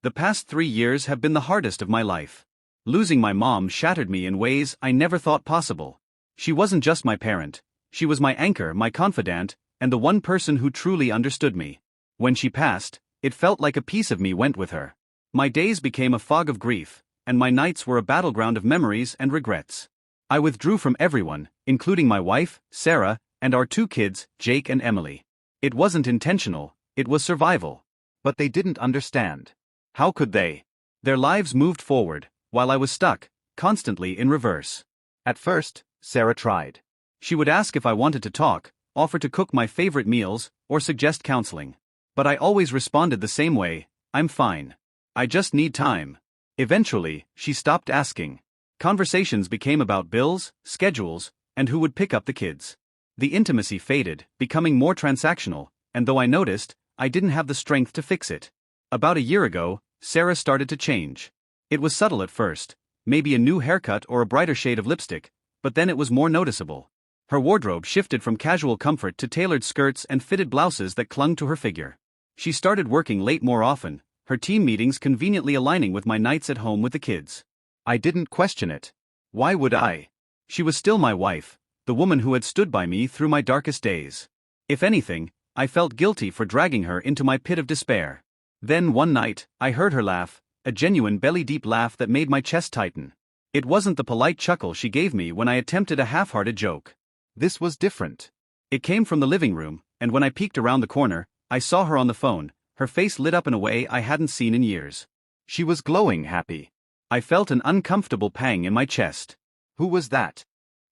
The past 3 years have been the hardest of my life. Losing my mom shattered me in ways I never thought possible. She wasn't just my parent, she was my anchor, my confidant, and the one person who truly understood me. When she passed, it felt like a piece of me went with her. My days became a fog of grief, and my nights were a battleground of memories and regrets. I withdrew from everyone, including my wife, Sarah, and our 2 kids, Jake and Emily. It wasn't intentional, it was survival. But they didn't understand. How could they? Their lives moved forward, while I was stuck, constantly in reverse. At first, Sarah tried. She would ask if I wanted to talk, offer to cook my favorite meals, or suggest counseling. But I always responded the same way: I'm fine. I just need time. Eventually, she stopped asking. Conversations became about bills, schedules, and who would pick up the kids. The intimacy faded, becoming more transactional, and though I noticed, I didn't have the strength to fix it. About a year ago, Sarah started to change. It was subtle at first, maybe a new haircut or a brighter shade of lipstick, but then it was more noticeable. Her wardrobe shifted from casual comfort to tailored skirts and fitted blouses that clung to her figure. She started working late more often, her team meetings conveniently aligning with my nights at home with the kids. I didn't question it. Why would I? She was still my wife, the woman who had stood by me through my darkest days. If anything, I felt guilty for dragging her into my pit of despair. Then one night, I heard her laugh, a genuine belly-deep laugh that made my chest tighten. It wasn't the polite chuckle she gave me when I attempted a half-hearted joke. This was different. It came from the living room, and when I peeked around the corner, I saw her on the phone, her face lit up in a way I hadn't seen in years. She was glowing happy. I felt an uncomfortable pang in my chest. Who was that?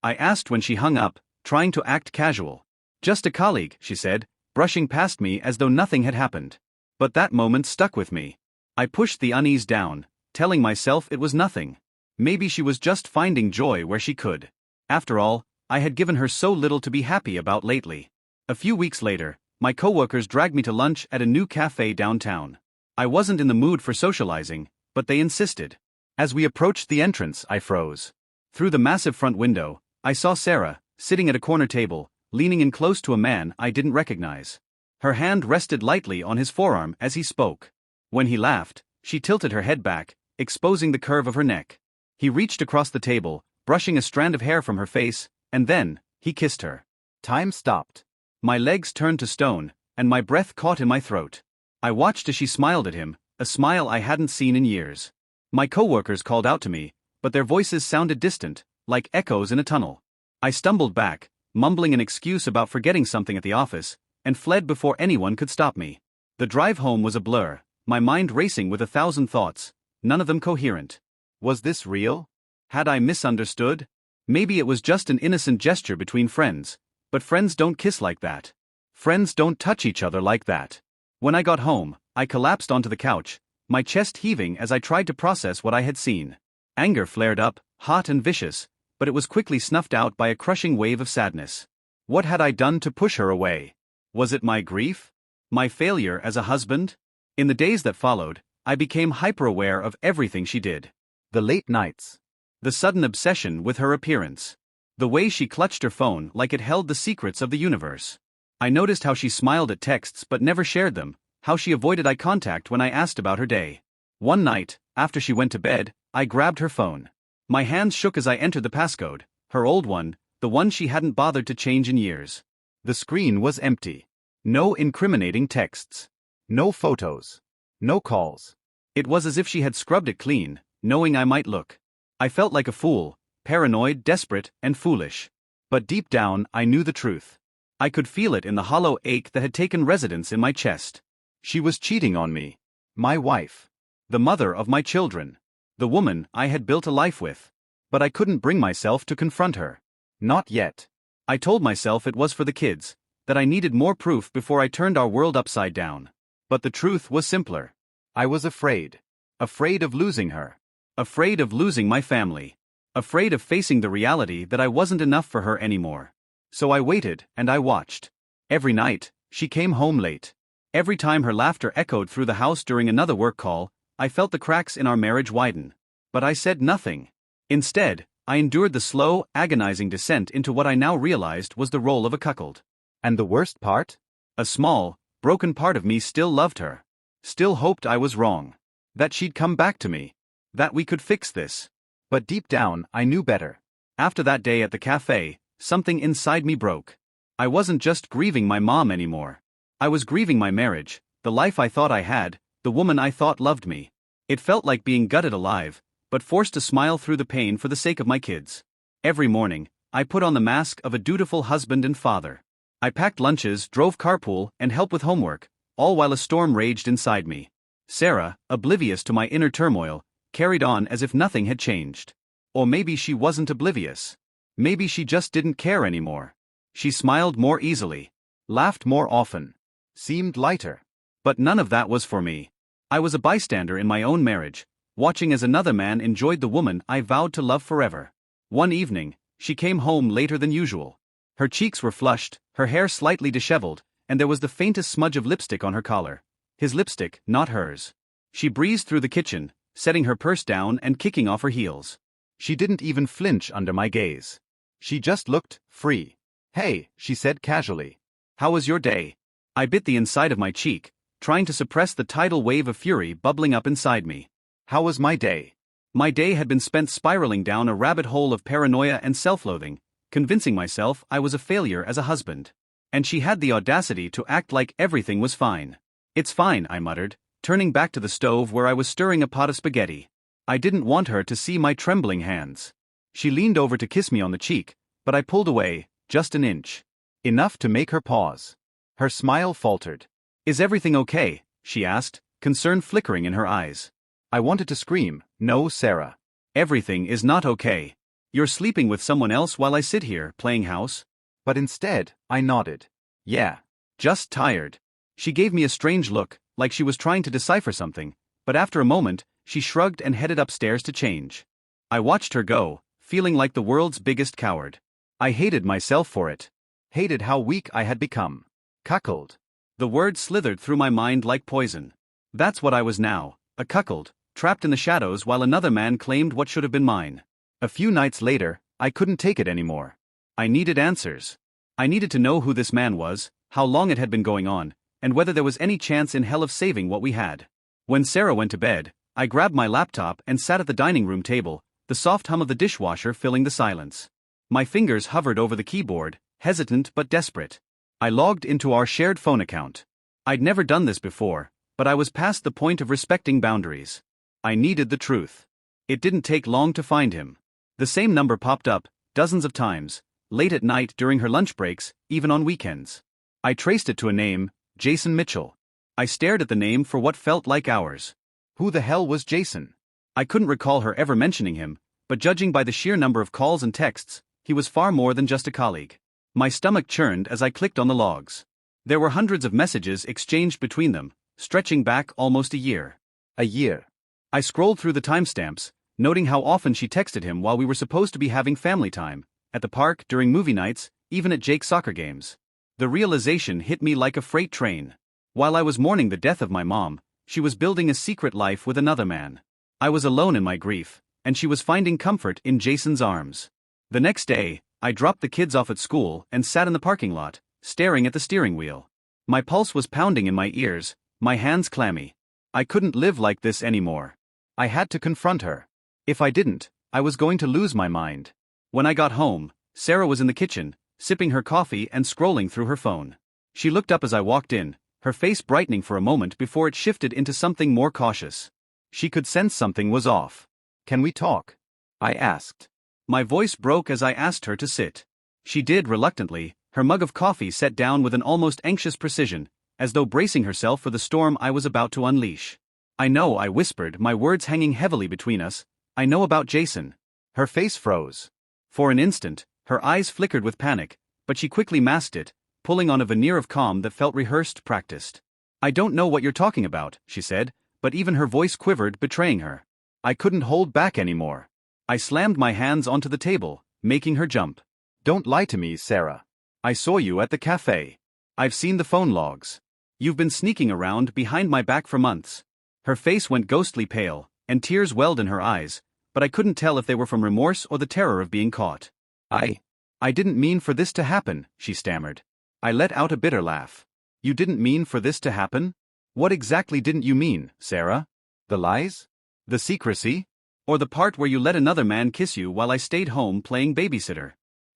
I asked when she hung up, trying to act casual. Just a colleague, she said, brushing past me as though nothing had happened. But that moment stuck with me. I pushed the unease down, telling myself it was nothing. Maybe she was just finding joy where she could. After all, I had given her so little to be happy about lately. A few weeks later, my coworkers dragged me to lunch at a new cafe downtown. I wasn't in the mood for socializing, but they insisted. As we approached the entrance, I froze. Through the massive front window, I saw Sarah, sitting at a corner table, leaning in close to a man I didn't recognize. Her hand rested lightly on his forearm as he spoke. When he laughed, she tilted her head back, exposing the curve of her neck. He reached across the table, brushing a strand of hair from her face, and then, he kissed her. Time stopped. My legs turned to stone, and my breath caught in my throat. I watched as she smiled at him, a smile I hadn't seen in years. My coworkers called out to me, but their voices sounded distant, like echoes in a tunnel. I stumbled back, mumbling an excuse about forgetting something at the office, and fled before anyone could stop me. The drive home was a blur, my mind racing with 1,000 thoughts, none of them coherent. Was this real? Had I misunderstood? Maybe it was just an innocent gesture between friends, but friends don't kiss like that. Friends don't touch each other like that. When I got home, I collapsed onto the couch, my chest heaving as I tried to process what I had seen. Anger flared up, hot and vicious, but it was quickly snuffed out by a crushing wave of sadness. What had I done to push her away? Was it my grief? My failure as a husband? In the days that followed, I became hyper-aware of everything she did. The late nights. The sudden obsession with her appearance. The way she clutched her phone like it held the secrets of the universe. I noticed how she smiled at texts but never shared them, how she avoided eye contact when I asked about her day. One night, after she went to bed, I grabbed her phone. My hands shook as I entered the passcode, her old one, the one she hadn't bothered to change in years. The screen was empty. No incriminating texts. No photos. No calls. It was as if she had scrubbed it clean, knowing I might look. I felt like a fool, paranoid, desperate, and foolish. But deep down, I knew the truth. I could feel it in the hollow ache that had taken residence in my chest. She was cheating on me. My wife. The mother of my children. The woman I had built a life with. But I couldn't bring myself to confront her. Not yet. I told myself it was for the kids, that I needed more proof before I turned our world upside down. But the truth was simpler. I was afraid. Afraid of losing her. Afraid of losing my family. Afraid of facing the reality that I wasn't enough for her anymore. So I waited and I watched. Every night, she came home late. Every time her laughter echoed through the house during another work call, I felt the cracks in our marriage widen. But I said nothing. Instead, I endured the slow, agonizing descent into what I now realized was the role of a cuckold. And the worst part? A small, broken part of me still loved her. Still hoped I was wrong. That she'd come back to me. That we could fix this. But deep down, I knew better. After that day at the cafe, something inside me broke. I wasn't just grieving my mom anymore. I was grieving my marriage, the life I thought I had, the woman I thought loved me. It felt like being gutted alive, but forced to smile through the pain for the sake of my kids. Every morning, I put on the mask of a dutiful husband and father. I packed lunches, drove carpool, and helped with homework, all while a storm raged inside me. Sarah, oblivious to my inner turmoil, carried on as if nothing had changed. Or maybe she wasn't oblivious. Maybe she just didn't care anymore. She smiled more easily, laughed more often, seemed lighter. But none of that was for me. I was a bystander in my own marriage, watching as another man enjoyed the woman I vowed to love forever. One evening, she came home later than usual. Her cheeks were flushed, her hair slightly disheveled, and there was the faintest smudge of lipstick on her collar. His lipstick, not hers. She breezed through the kitchen, setting her purse down and kicking off her heels. She didn't even flinch under my gaze. She just looked free. "Hey," she said casually. "How was your day?" I bit the inside of my cheek, trying to suppress the tidal wave of fury bubbling up inside me. How was my day? My day had been spent spiraling down a rabbit hole of paranoia and self-loathing, convincing myself I was a failure as a husband. And she had the audacity to act like everything was fine. "It's fine," I muttered, turning back to the stove where I was stirring a pot of spaghetti. I didn't want her to see my trembling hands. She leaned over to kiss me on the cheek, but I pulled away, just an inch. Enough to make her pause. Her smile faltered. "Is everything okay?" she asked, concern flickering in her eyes. I wanted to scream, "No, Sarah. Everything is not okay. You're sleeping with someone else while I sit here, playing house?" But instead, I nodded. "Yeah. Just tired." She gave me a strange look, like she was trying to decipher something, but after a moment, she shrugged and headed upstairs to change. I watched her go, feeling like the world's biggest coward. I hated myself for it. Hated how weak I had become. Cuckold. The word slithered through my mind like poison. That's what I was now, a cuckold, trapped in the shadows while another man claimed what should have been mine. A few nights later, I couldn't take it anymore. I needed answers. I needed to know who this man was, how long it had been going on, and whether there was any chance in hell of saving what we had. When Sarah went to bed, I grabbed my laptop and sat at the dining room table, the soft hum of the dishwasher filling the silence. My fingers hovered over the keyboard, hesitant but desperate. I logged into our shared phone account. I'd never done this before, but I was past the point of respecting boundaries. I needed the truth. It didn't take long to find him. The same number popped up, dozens of times, late at night during her lunch breaks, even on weekends. I traced it to a name, Jason Mitchell. I stared at the name for what felt like hours. Who the hell was Jason? I couldn't recall her ever mentioning him, but judging by the sheer number of calls and texts, he was far more than just a colleague. My stomach churned as I clicked on the logs. There were hundreds of messages exchanged between them, stretching back almost a year. A year. I scrolled through the timestamps, noting how often she texted him while we were supposed to be having family time, at the park, during movie nights, even at Jake's soccer games. The realization hit me like a freight train. While I was mourning the death of my mom, she was building a secret life with another man. I was alone in my grief, and she was finding comfort in Jason's arms. The next day, I dropped the kids off at school and sat in the parking lot, staring at the steering wheel. My pulse was pounding in my ears, my hands clammy. I couldn't live like this anymore. I had to confront her. If I didn't, I was going to lose my mind. When I got home, Sarah was in the kitchen, sipping her coffee and scrolling through her phone. She looked up as I walked in, her face brightening for a moment before it shifted into something more cautious. She could sense something was off. "Can we talk?" I asked. My voice broke as I asked her to sit. She did reluctantly, her mug of coffee set down with an almost anxious precision, as though bracing herself for the storm I was about to unleash. "I know," I whispered, my words hanging heavily between us. "I know about Jason." Her face froze. For an instant, her eyes flickered with panic, but she quickly masked it, pulling on a veneer of calm that felt rehearsed, practiced. "I don't know what you're talking about," she said, but even her voice quivered, betraying her. I couldn't hold back anymore. I slammed my hands onto the table, making her jump. "Don't lie to me, Sarah. I saw you at the cafe. I've seen the phone logs. You've been sneaking around behind my back for months." Her face went ghostly pale, and tears welled in her eyes, but I couldn't tell if they were from remorse or the terror of being caught. I didn't mean for this to happen," she stammered. I let out a bitter laugh. "You didn't mean for this to happen? What exactly didn't you mean, Sarah?" The lies? The secrecy? Or the part where you let another man kiss you while I stayed home playing babysitter?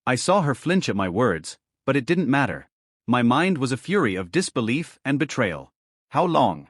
I saw her flinch at my words, but it didn't matter. My mind was a fury of disbelief and betrayal. How long?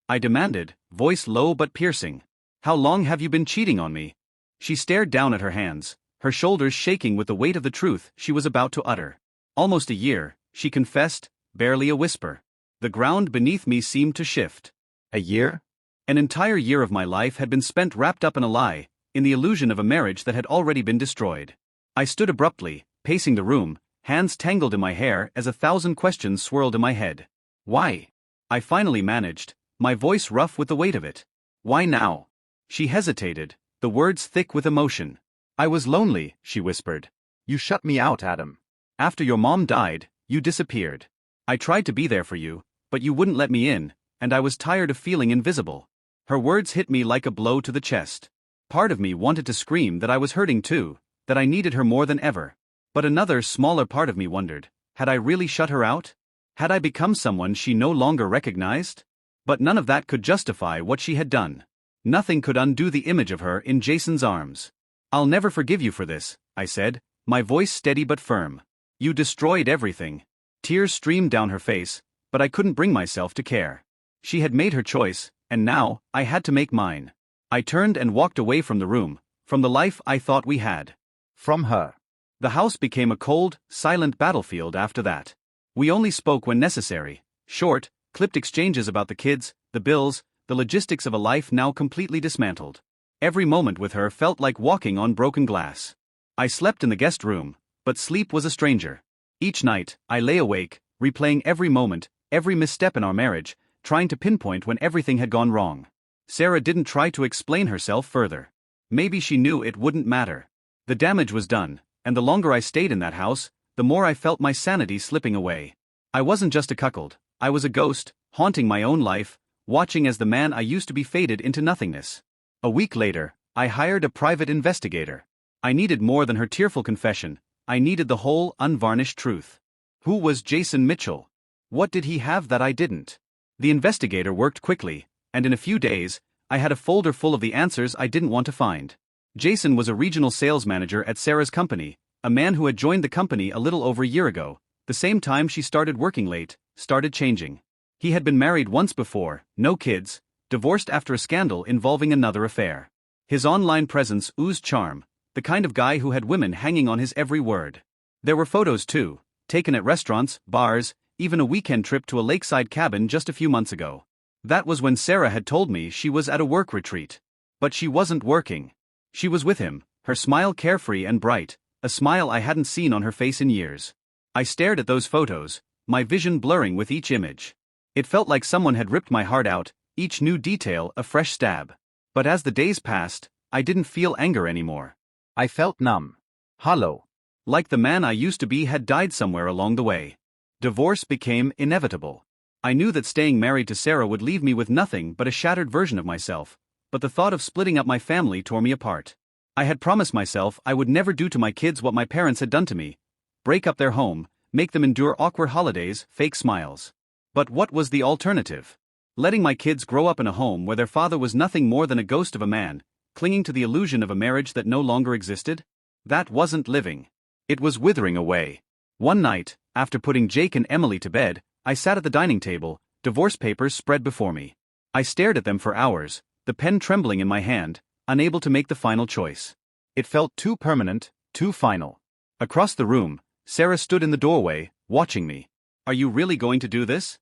I demanded, voice low but piercing. How long have you been cheating on me? She stared down at her hands, her shoulders shaking with the weight of the truth she was about to utter. Almost a year, she confessed, barely a whisper. The ground beneath me seemed to shift. A year? An entire year of my life had been spent wrapped up in a lie, in the illusion of a marriage that had already been destroyed. I stood abruptly, pacing the room, hands tangled in my hair as 1,000 questions swirled in my head. Why? I finally managed, my voice rough with the weight of it. Why now? She hesitated, the words thick with emotion. I was lonely, she whispered. You shut me out, Adam. After your mom died, you disappeared. I tried to be there for you, but you wouldn't let me in, and I was tired of feeling invisible. Her words hit me like a blow to the chest. Part of me wanted to scream that I was hurting too, that I needed her more than ever. But another smaller part of me wondered, had I really shut her out? Had I become someone she no longer recognized? But none of that could justify what she had done. Nothing could undo the image of her in Jason's arms. I'll never forgive you for this, I said, my voice steady but firm. You destroyed everything. Tears streamed down her face, but I couldn't bring myself to care. She had made her choice, and now, I had to make mine. I turned and walked away from the room, from the life I thought we had. From her. The house became a cold, silent battlefield after that. We only spoke when necessary, short, clipped exchanges about the kids, the bills, the logistics of a life now completely dismantled. Every moment with her felt like walking on broken glass. I slept in the guest room, but sleep was a stranger. Each night, I lay awake, replaying every moment, every misstep in our marriage, trying to pinpoint when everything had gone wrong. Sarah didn't try to explain herself further. Maybe she knew it wouldn't matter. The damage was done, and the longer I stayed in that house, the more I felt my sanity slipping away. I wasn't just a cuckold, I was a ghost, haunting my own life, watching as the man I used to be faded into nothingness. A week later, I hired a private investigator. I needed more than her tearful confession, I needed the whole, unvarnished truth. Who was Jason Mitchell? What did he have that I didn't? The investigator worked quickly, and in a few days, I had a folder full of the answers I didn't want to find. Jason was a regional sales manager at Sarah's company, a man who had joined the company a little over a year ago, the same time she started working late, started changing. He had been married once before, no kids, divorced after a scandal involving another affair. His online presence oozed charm, the kind of guy who had women hanging on his every word. There were photos too, taken at restaurants, bars, even a weekend trip to a lakeside cabin just a few months ago. That was when Sarah had told me she was at a work retreat. But she wasn't working. She was with him, her smile carefree and bright, a smile I hadn't seen on her face in years. I stared at those photos, my vision blurring with each image. It felt like someone had ripped my heart out, each new detail a fresh stab. But as the days passed, I didn't feel anger anymore. I felt numb. Hollow. Like the man I used to be had died somewhere along the way. Divorce became inevitable. I knew that staying married to Sarah would leave me with nothing but a shattered version of myself, but the thought of splitting up my family tore me apart. I had promised myself I would never do to my kids what my parents had done to me: break up their home, make them endure awkward holidays, fake smiles. But what was the alternative? Letting my kids grow up in a home where their father was nothing more than a ghost of a man, clinging to the illusion of a marriage that no longer existed? That wasn't living. It was withering away. One night, after putting Jake and Emily to bed, I sat at the dining table, divorce papers spread before me. I stared at them for hours, the pen trembling in my hand, unable to make the final choice. It felt too permanent, too final. Across the room, Sarah stood in the doorway, watching me. Are you really going to do this?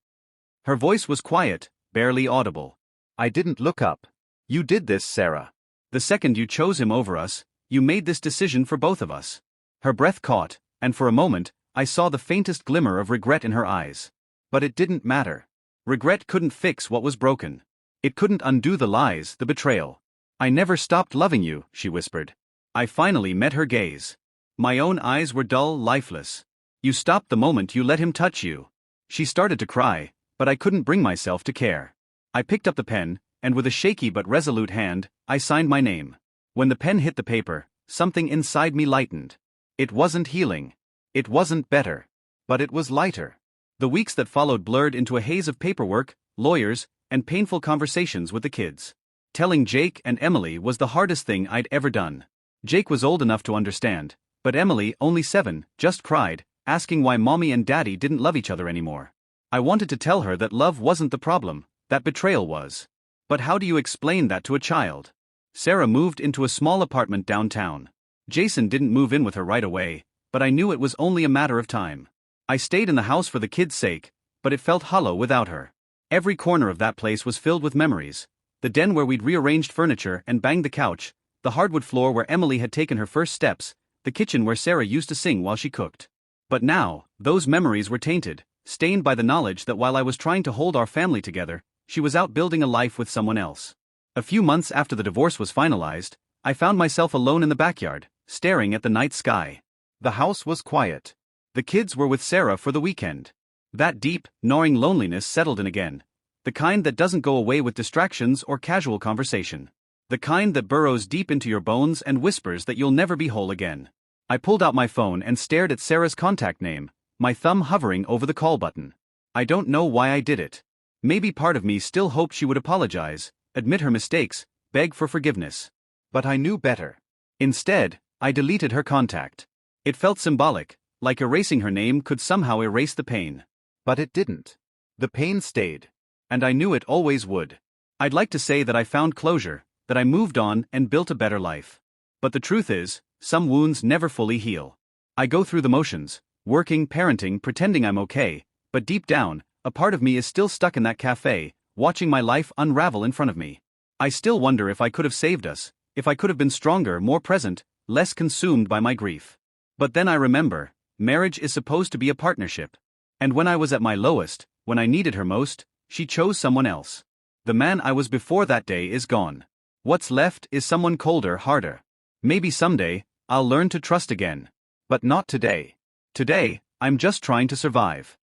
Her voice was quiet, barely audible. I didn't look up. You did this, Sarah. The second you chose him over us, you made this decision for both of us. Her breath caught, and for a moment, I saw the faintest glimmer of regret in her eyes. But it didn't matter. Regret couldn't fix what was broken. It couldn't undo the lies, the betrayal. I never stopped loving you, she whispered. I finally met her gaze. My own eyes were dull, lifeless. You stopped the moment you let him touch you. She started to cry, but I couldn't bring myself to care. I picked up the pen, and with a shaky but resolute hand, I signed my name. When the pen hit the paper, something inside me lightened. It wasn't healing. It wasn't better. But it was lighter. The weeks that followed blurred into a haze of paperwork, lawyers, and painful conversations with the kids. Telling Jake and Emily was the hardest thing I'd ever done. Jake was old enough to understand, but Emily, only 7, just cried, asking why mommy and daddy didn't love each other anymore. I wanted to tell her that love wasn't the problem, that betrayal was. But how do you explain that to a child? Sarah moved into a small apartment downtown. Jason didn't move in with her right away, but I knew it was only a matter of time. I stayed in the house for the kids' sake, but it felt hollow without her. Every corner of that place was filled with memories. The den where we'd rearranged furniture and banged the couch, the hardwood floor where Emily had taken her first steps, the kitchen where Sarah used to sing while she cooked. But now, those memories were tainted, stained by the knowledge that while I was trying to hold our family together, she was out building a life with someone else. A few months after the divorce was finalized, I found myself alone in the backyard, staring at the night sky. The house was quiet. The kids were with Sarah for the weekend. That deep, gnawing loneliness settled in again. The kind that doesn't go away with distractions or casual conversation. The kind that burrows deep into your bones and whispers that you'll never be whole again. I pulled out my phone and stared at Sarah's contact name, my thumb hovering over the call button. I don't know why I did it. Maybe part of me still hoped she would apologize, admit her mistakes, beg for forgiveness. But I knew better. Instead, I deleted her contact. It felt symbolic, like erasing her name could somehow erase the pain. But it didn't. The pain stayed. And I knew it always would. I'd like to say that I found closure, that I moved on and built a better life. But the truth is, some wounds never fully heal. I go through the motions, working, parenting, pretending I'm okay, but deep down, a part of me is still stuck in that cafe, watching my life unravel in front of me. I still wonder if I could have saved us, if I could have been stronger, more present, less consumed by my grief. But then I remember, marriage is supposed to be a partnership. And when I was at my lowest, when I needed her most, she chose someone else. The man I was before that day is gone. What's left is someone colder, harder. Maybe someday, I'll learn to trust again. But not today. Today, I'm just trying to survive.